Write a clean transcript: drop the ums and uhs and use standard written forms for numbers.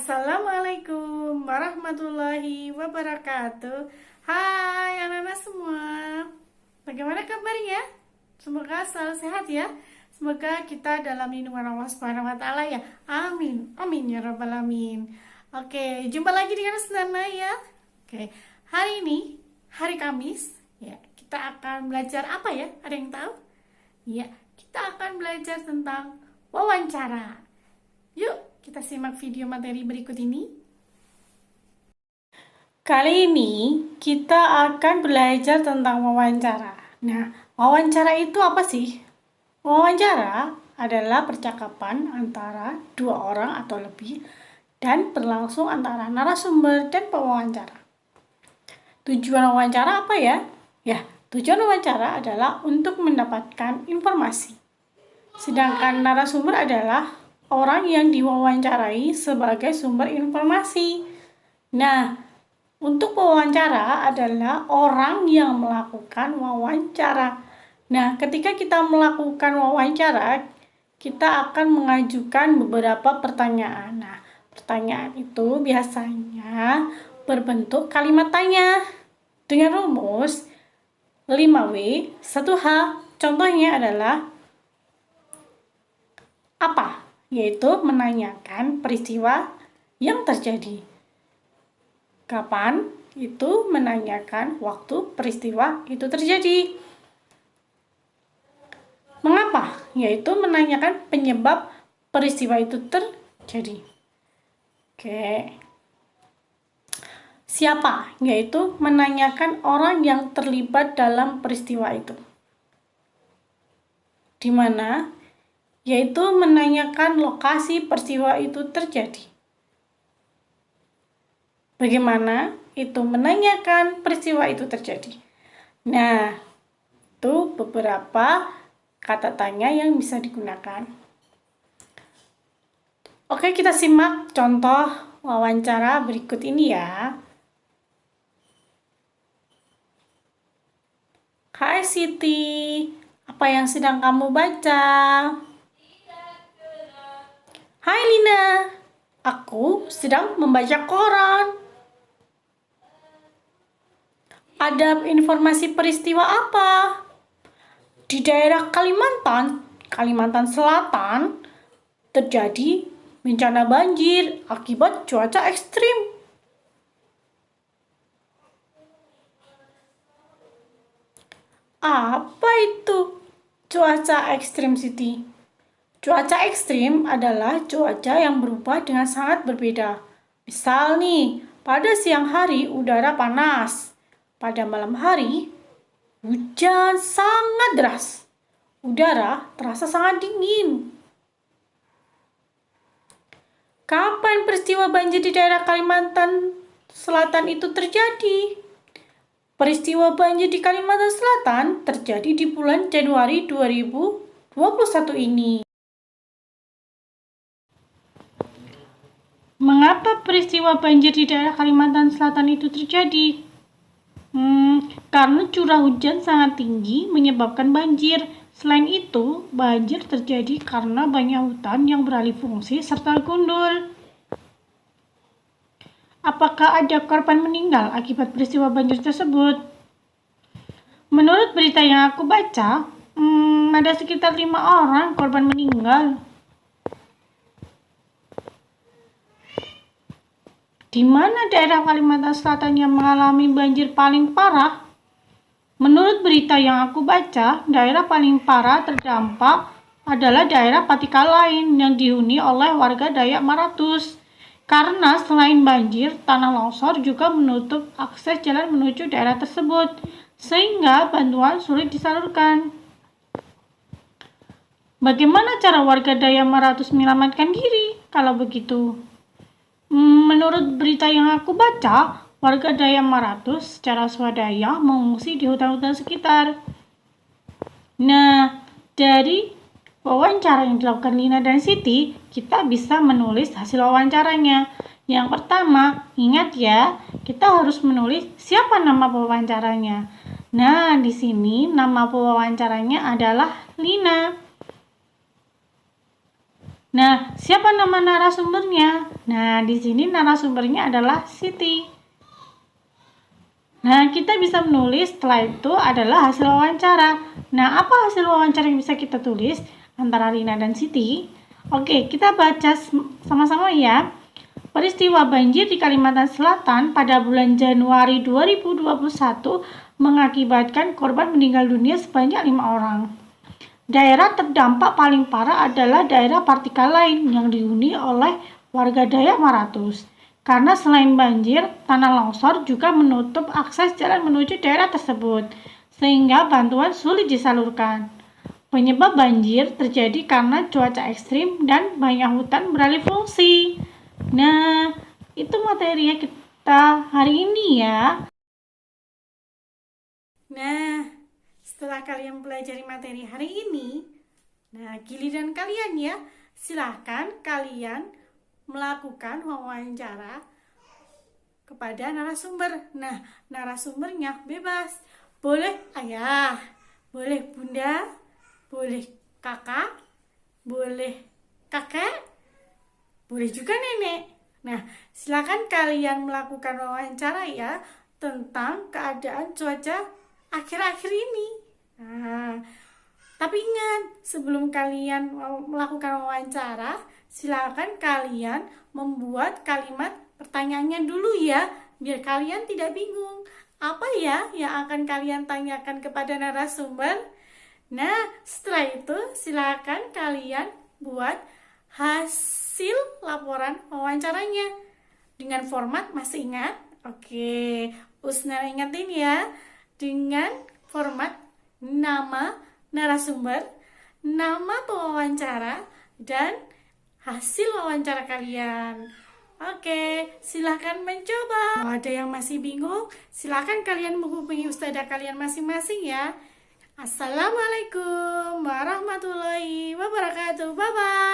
Assalamualaikum warahmatullahi wabarakatuh. Hai anak-anak semua, bagaimana kabarnya? Semoga selalu sehat ya. Semoga kita dalam lindungan Allah Subhanahu wa taala ya. Amin. Amin ya rabbal alamin. Oke, jumpa lagi dengan Nana ya. Oke. Hari ini hari Kamis ya. Kita akan belajar apa ya? Ada yang tahu? Ya, kita akan belajar tentang wawancara. Yuk, kita simak video materi berikut ini. Kali ini kita akan belajar tentang wawancara. Nah, wawancara itu apa sih? Wawancara adalah percakapan antara dua orang atau lebih dan berlangsung antara narasumber dan pewawancara. Tujuan wawancara apa ya? Ya, tujuan wawancara adalah untuk mendapatkan informasi. Sedangkan narasumber adalah orang yang diwawancarai sebagai sumber informasi. Nah, untuk pewawancara adalah orang yang melakukan wawancara. Nah, ketika kita melakukan wawancara, kita akan mengajukan beberapa pertanyaan. Nah, pertanyaan itu biasanya berbentuk kalimat tanya dengan rumus 5W 1H. Contohnya adalah apa? Yaitu menanyakan peristiwa yang terjadi. Kapan? Itu menanyakan waktu peristiwa itu terjadi. Mengapa? Yaitu menanyakan penyebab peristiwa itu terjadi. Oke. Siapa? Yaitu menanyakan orang yang terlibat dalam peristiwa itu. Di mana? Yaitu menanyakan lokasi peristiwa itu terjadi. Bagaimana itu menanyakan peristiwa itu terjadi? Nah, itu beberapa kata tanya yang bisa digunakan. Oke, kita simak contoh wawancara berikut ini ya. Hai Siti, apa yang sedang kamu baca? Hai Lina, aku sedang membaca koran. Ada informasi peristiwa apa? Di daerah Kalimantan Selatan, terjadi bencana banjir akibat cuaca ekstrim. Apa itu cuaca ekstrim, Siti? Cuaca ekstrim adalah cuaca yang berubah dengan sangat berbeda. Misal nih, pada siang hari udara panas. Pada malam hari, hujan sangat deras. Udara terasa sangat dingin. Kapan peristiwa banjir di daerah Kalimantan Selatan itu terjadi? Peristiwa banjir di Kalimantan Selatan terjadi di bulan Januari 2021 ini. Mengapa peristiwa banjir di daerah Kalimantan Selatan itu terjadi? Karena curah hujan sangat tinggi menyebabkan banjir. Selain itu, banjir terjadi karena banyak hutan yang beralih fungsi serta gundul. Apakah ada korban meninggal akibat peristiwa banjir tersebut? Menurut berita yang aku baca, ada sekitar 5 orang korban meninggal. Di mana daerah Kalimantan Selatan yang mengalami banjir paling parah? Menurut berita yang aku baca, daerah paling parah terdampak adalah daerah Patikalain yang dihuni oleh warga Dayak Maratus. Karena selain banjir, tanah longsor juga menutup akses jalan menuju daerah tersebut, sehingga bantuan sulit disalurkan. Bagaimana cara warga Dayak Maratus menyelamatkan diri kalau begitu? Menurut berita yang aku baca, warga Dayak Maratus secara swadaya mengungsi di hutan-hutan sekitar. Nah, dari wawancara yang dilakukan Lina dan Siti, kita bisa menulis hasil wawancaranya. Yang pertama, ingat ya, kita harus menulis siapa nama pewawancaranya. Nah, di sini nama pewawancaranya adalah Lina. Nah, siapa nama narasumbernya? Nah, di sini narasumbernya adalah Siti. Nah, kita bisa menulis setelah itu adalah hasil wawancara. Nah, apa hasil wawancara yang bisa kita tulis antara Rina dan Siti? Oke, kita baca sama-sama ya. Peristiwa banjir di Kalimantan Selatan pada bulan Januari 2021 mengakibatkan korban meninggal dunia sebanyak 5 orang. Daerah terdampak paling parah adalah daerah Partika Lain yang dihuni oleh warga Dayak Maratus. Karena selain banjir, tanah longsor juga menutup akses jalan menuju daerah tersebut, sehingga bantuan sulit disalurkan. Penyebab banjir terjadi karena cuaca ekstrim dan banyak hutan beralih fungsi. Nah, itu materi kita hari ini ya. Nah, setelah kalian pelajari materi hari ini, nah giliran kalian ya, silahkan kalian melakukan wawancara kepada narasumber. Nah, narasumbernya bebas. Boleh ayah, boleh bunda, boleh kakak, boleh kakek, boleh juga nenek. Nah, silakan kalian melakukan wawancara ya tentang keadaan cuaca akhir-akhir ini. Nah, tapi ingat, sebelum kalian melakukan wawancara, silakan kalian membuat kalimat pertanyaannya dulu ya, biar kalian tidak bingung. Apa ya yang akan kalian tanyakan kepada narasumber? Nah, setelah itu silakan kalian buat hasil laporan wawancaranya dengan format masih ingat? Oke, Usna ingetin ya, dengan format nama narasumber, nama pewawancara, dan hasil wawancara kalian. Oke, silahkan mencoba. Kalau ada yang masih bingung, silahkan kalian menghubungi ustadzah kalian masing-masing ya. Assalamualaikum warahmatullahi wabarakatuh. Bye-bye.